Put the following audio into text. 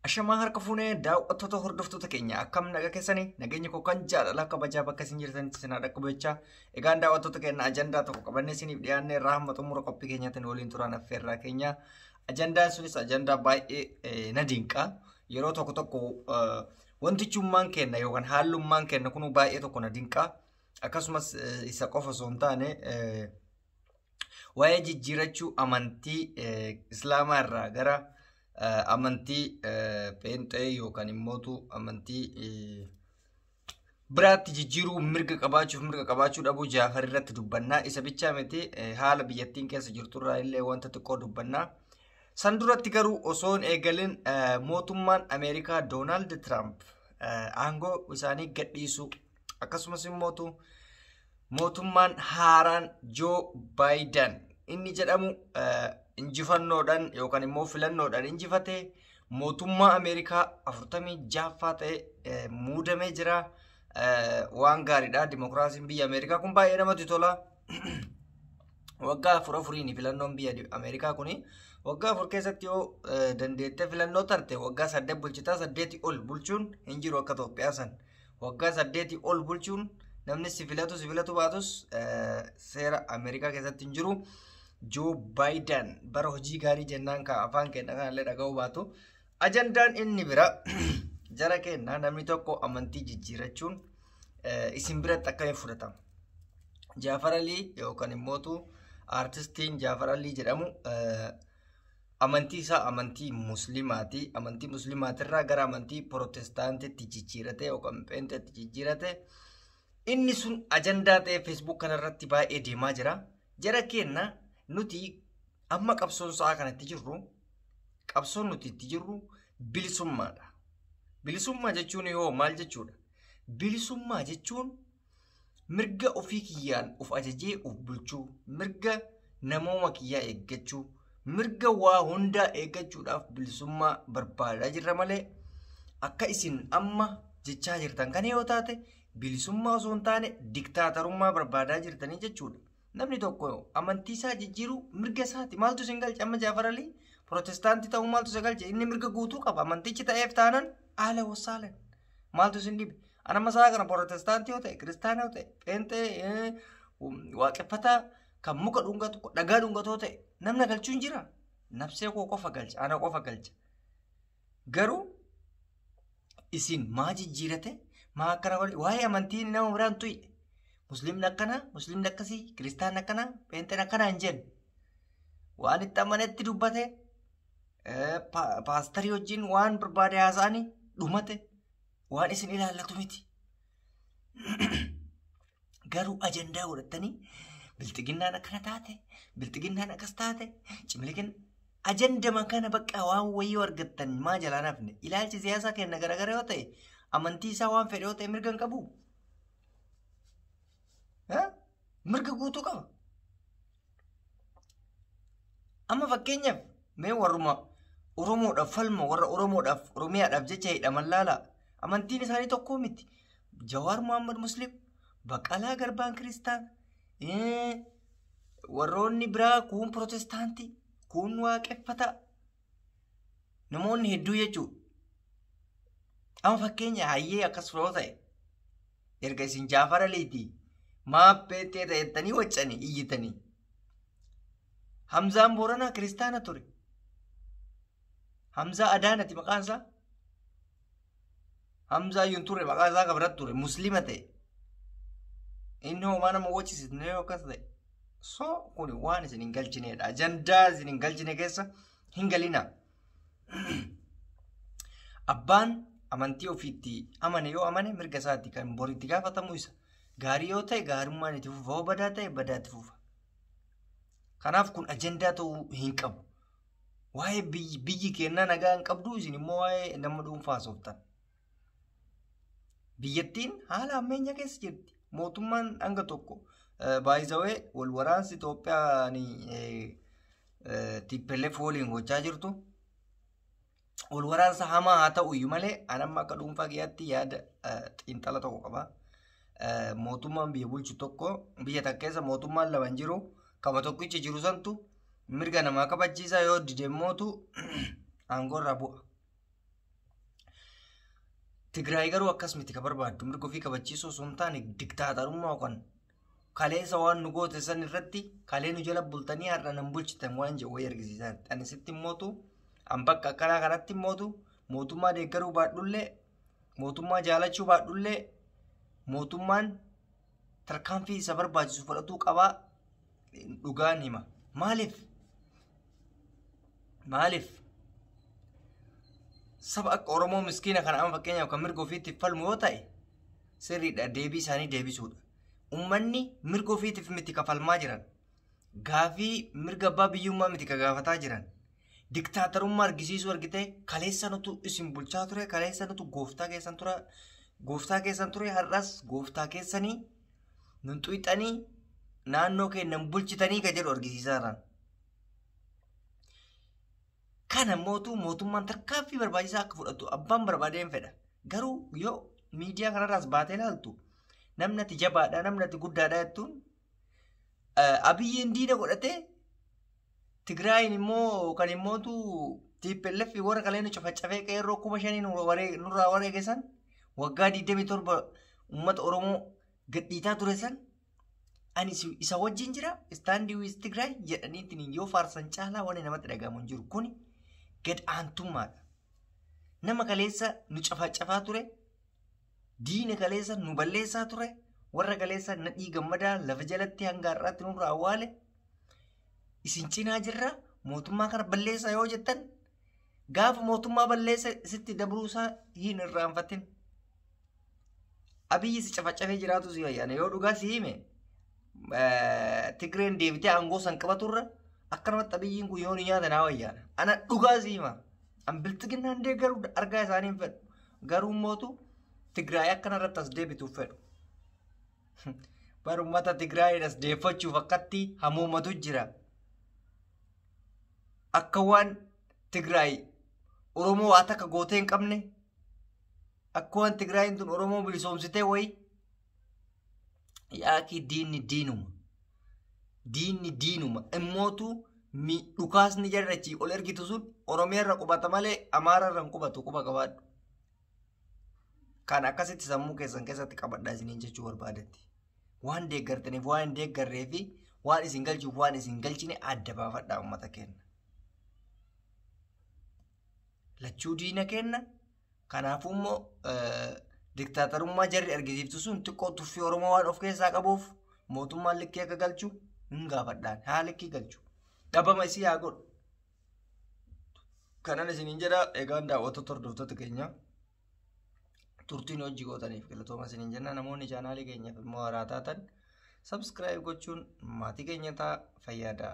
Ashamaa harka fuunee daawwattoota hordoftoota keenya akkam naga keessanii nageenya koo kan jaalala kabajaa bakka isin jirtanitti isin dhaqqabachaa egaan daawwattoota keenya ajandaa tokko qabannee isiniif dhiyaannee irraa hamma xumura qophii keenyaatiin waliin turaan affeerraa keenya ajandaan sunis ajandaa baay'ee na dinqa yeroo tokko wantichummaan kenna yookaan haallummaan kenna kun baay'ee tokko na dinqa akkasumas isa qofa osoo hin taane waa'ee jijjiirachuu amantii islaamaa irraa gara amantii peenxee yookaan immoo amantii biraatti jijjiiruu mirga qabaachuu dhabuu Jaafar irratti dubbannaa isa bichaa miti haala biyyattiin keessa jirtu irraa illee wanta xiqqoo dubbannaa san duratti garuu osoon eegalin mootummaan Ameerikaa Doonaald Tiraamp aangoo isaanii gadhiisu akkasumas immoo mootummaan haaraan Joo Baayiden inni jedhamu injifannoodhaan yookaan immoo filannoodhaan injifatee mootummaa Ameerikaa 46ffaa ta'e muudamee jira waan gaariidha dimokiraasiin biyya Ameerikaa kun baay'ee namatti tola waggaa 4 filannoon biyya Ameerikaa kun waggaa 4 keessatti yoo dandeettee filannoo tarte waggaa 8 bulchitaa 8 ol bulchuun hin jiru akka Itoophiyaa san waggaa 8 ol bulchuun namni si filatu baatus seera Ameerikaa keessatti hin jiru Joo Baayiden bara hojii gaarii jennaan ka afaan keenya kanallee dhaga'uu baatu ajandaan inni bira jara keenya namni tokko amantii jijjiirachuun isin biratti akkamiin fudhatama Jaafar Alii yookaan immoo artistiin Jaafar Alii jedhamu amantii isaa amantii musliimaati amantii musliimaatirraa gara amantii protestaantiitti jijjiirate yookaan peenteetti jijjiirate inni sun ajandaa ta'e Facebook kanarratti baay'ee deemaa jira jara keenya nuti amma qabsoon sa'a kanatti jirru qabsoon nuti itti jirru bilisummaadha bilisummaa jechuun yoo maal jechuudha bilisummaa jechuun mirga ofii kiyyaan of ajajee of bulchuu mirga namooma kiyyaa eeggachuu mirga waa hundaa eeggachuudhaaf bilisummaa barbaadaa jirra malee akka isin amma jechaa jirtan kan yoo taate bilisummaa osoo hin taane diktaatarummaa barbaadaa jirtanii jechuudha namni tokko amantii isaa jijjiiruu mirga isaati maaltu isin galche amma Jaafar Alii protestaantii ta'uu maaltu isin galche inni mirga guutuu qaba amantichi ta'eef taanan haala wasaalan maaltu isin dhibe anama isaa kana protestaantii yoo ta'e kiristaana yoo ta'e peenxee waaqeffataa kan muka dhungatu dhagaa dhungatu ta'e namna galchuun jira nafsee koo qofa galcha ana qofa galcha garuu isin maa jijjiirate maa akkana waa'ee amantiin nama biraan tu'e musliimni akkana musliimni akkasii kiristaan akkana peenxeen akkana hin jennu waan itti amanetti dubbate paastarii wajjin waan barbaade haasa'anii dhumate waan isin ilaallatu miti garuu ajandaa godhatanii bilxiginnaan akkana taate bilxiginnaan akkas taate cimliqin ajandama kana bakka waan wayyoo argattan maa jalaan hafne ilaalchi siyaasaa kenna garagara yoo ta'e amantii isaa waan fedhe yoo ta'e mirga hin qabu mirga guutuu qaba amma fakkeenyaaf mee warruma Oromoodhaaf falma warra Oromoodhaaf Oromiyaadhaaf jecha hidhaman laala amantiin isaanii tokko miti Jawaar Muhammad Muslim Baqqalaa Garbaan Kiristaan warroonni biraa kun protestaantii kun waaqeffata namoonni hedduu jechuudha amma fakkeenya hayyee akkas firoo ta'e erga isin Jaafar Aliitii maappee ta'ettanii waccanii iyyitanii Hamzaan Booranaa kiristaana ture Hamzaa Adaanati maqaan isaa Hamzaa yuun ture maqaan isaa kabrat ture muslima ta'e inni homaa nama wachisisne yoo akkas ta'e so kun waan isin hin galchineedha ajandaa isin hin galchine keessa hin galina abbaan amantii ofiitti amane yoo amane mirga isaatti kan boritti gaafatamu isa gaarii yoo ta'e gaarummaan itti fufa badaa ta'e badaatti fufa kanaaf kun ajandaa ta'uu hin qabu waa'ee biyyi keenna nagaa hin qabdu isin immoo waa'ee nama dhuunfaa sooftan biyyattiin haala ammeenya keessa jirti mootummaan hanga tokko baay'isawee wal waraansi Itoophiyaan TPLF waliin gochaa jirtu wal waraansa hamaa haa ta'u iyyuu malee anamma akka dhuunfaa kiyyaatti yaada xiinxala tokko qaba mootummaan biyya bulchu tokko biyya takkeessa mootummaan lama hin jiru kama tokkichi jiru santu mirga namaa kabachiisaa yoo didemootu aangoo irraa bu'a Tigraay garuu akkas miti ka barbaaddu mirga ofii kabachiisuu osoo hin taane diktaatarummaa yookaan kaleessa waan nu goote san irratti kalee nu jala bultanii har'a nan bulchitan waan jedhu wayii argisiisan. Ani sitti mootu an bakka akkanaa kanatti mootu mootummaa deeggaruu baadhullee mootummaa jaalachuu baadhullee mootummaan tarkaanfii isa barbaachisu fudhatuu qabaa dhugaan hima. Maaliif saba akka Oromoo miskiina kana amma fakkeenyaaf kan mirga ofiitiif falmu yoo ta'e sirriidha deebii isaanii deebisuudha. Uummanni mirga ofiitiif miti ka falmaa jiran gaafii mirga abbaa biyyummaa miti ka gaafataa jiran diktaatarummaa argisiisuu argitee kaleessa nutu isin bulchaa ture kaleessa nutu gooftaa keessan ture har'as gooftaa keessanii nun xuyxanii naannoo kennan bulchitanii ka jedhu argisiisaa jiran. Kana mootummaan tarkaanfii barbaachisaa akka fudhatu abbaan barbaadeen fedha. Garuu yoo miidiyaa kanarraas baatee ilaaltu namni ati jabaadha namni ati guddaadha jettuun Abiyyiin diina godhatee Tigraayin immoo kan immootu TPLF warra kaleen cafacafee qeerroo 5,000 nurraa wareegesan waggaa 27 uummata Oromoo gadhiitaa ture san ani isa wajjin jira istaandii wiis Tigraay jedhaniitiin yoo faarsan caalaa waan namatti dhagahamu hin jiru. Kuni gad aantummaadha. Nama kaleessa nu cafacafaa ture diina kaleessa nu balleessaa ture warra kaleessa nadhii gammadaa lafa jalatti hanga har'aatti nurraa awwaale isin cinaa jirra mootummaa kana balleessaa yoo jettan gaafa mootummaa balleessa sitti dabruusaa hin irraanfatin. Abiyyi si cafacafee jiraatu si wayyaana yoo dhugaa si hime Tigreen deebitee aangoo san qabaturra akkanumatti Abiyyiin kun yoo ni nyaata naa wayyaana. Ana dhugaa si hima. An biltiginnaan deeggaruu argaa isaaniin fedhu. Garuu mootu Tigraay akkanarratti as deebituuf fedhu. Barummata Tigraayin as deeffachuuf akkatti hamuumatu jira. Akka waan Tigraay Oromoo waa takka gootee hin qabne akka waan Tigraayin tun Oromoo bilisoomsitee wayi yaaki diinni diinuma immootu dhukaasni jarrachi ol ergitu sun Oromiyaarra qubata malee Amaararra hin qubatu quba qabaadhu. Kan akkasitti sammuu keessatti qabadhaa isiniin jechuu barbaadatti. Waan deeggartaniif waan hin deeggarree fi waan isin galchuuf waan isin galchine adda baafadhaa uummata keenya. Lachuu diina kenna kanaafuu immoo diktaatarummaa jarri argisiiftu sun xiqqoo tuffii Oromoo waan of keessaa qabuuf mootummaan likkii akka galchu hin gaafadhaan haa likkii galchu dhabama isii haa godhu. Kanan isiniin jedha eegaan daawwattoota hordoftoota keenya turtiin hojii gootaniif galatooma isiniin jenna. Namoonni chaanaalii keenyaaf immoo haaraa taatan subscribe gochuun maatii keenya ta'a fayyadaa.